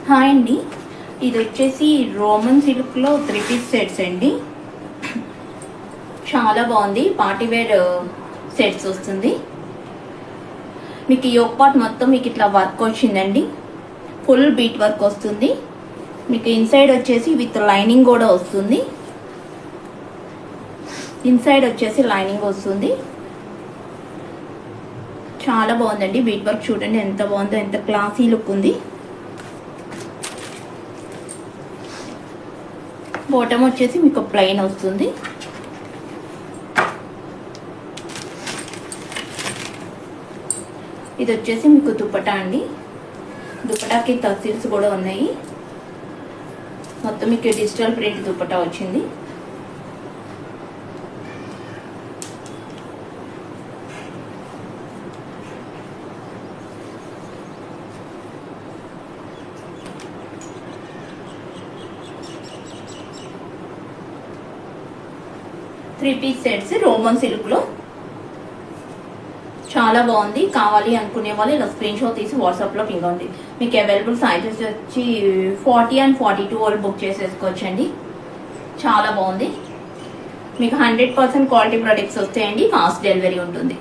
Hi అండి, ఇది వచ్చేసి రోమన్ సిల్క్లో 3 పీస్ సెట్స్ అండి. చాలా బాగుంది. పార్టీవేర్ సెట్స్ వస్తుంది. మీకు ఈ యోక్ పార్ట్ మొత్తం మీకు ఇట్లా వర్క్ వచ్చిందండి. ఫుల్ బీట్ వర్క్ వస్తుంది. మీకు ఇన్సైడ్ వచ్చేసి విత్ లైనింగ్ కూడా వస్తుంది. ఇన్సైడ్ వచ్చేసి లైనింగ్ వస్తుంది. చాలా బాగుందండి. బీట్ వర్క్ చూడండి ఎంత బాగుందో, ఎంత క్లాసీ లుక్ ఉంది. బాటమ్ వచ్చేసి మీకు ప్లెయిన్ వస్తుంది. ఇది వచ్చేసి మీకు దుపట్టా అండి. దుపటాకి తసిల్స్ కూడా ఉన్నాయి. మొత్తం మీకు డిజిటల్ ప్రింట్ దుపట్టా వచ్చింది. Three piece sets Roman silk లో చాలా బాగుంది. కావాలి అనుకునే వాళ్ళు ఇలా స్క్రీన్ షాట్ తీసి వాట్సాప్ లో పింగ్ ఉంది. మీకు అవైలబుల్ సైజెస్ వచ్చి 40 and 42 వాళ్ళు బుక్ చేసేసుకోవచ్చండి. చాలా బాగుంది. మీకు 100% క్వాలిటీ ప్రొడక్ట్స్ వస్తాయండి. ఫాస్ట్ డెలివరీ ఉంటుంది.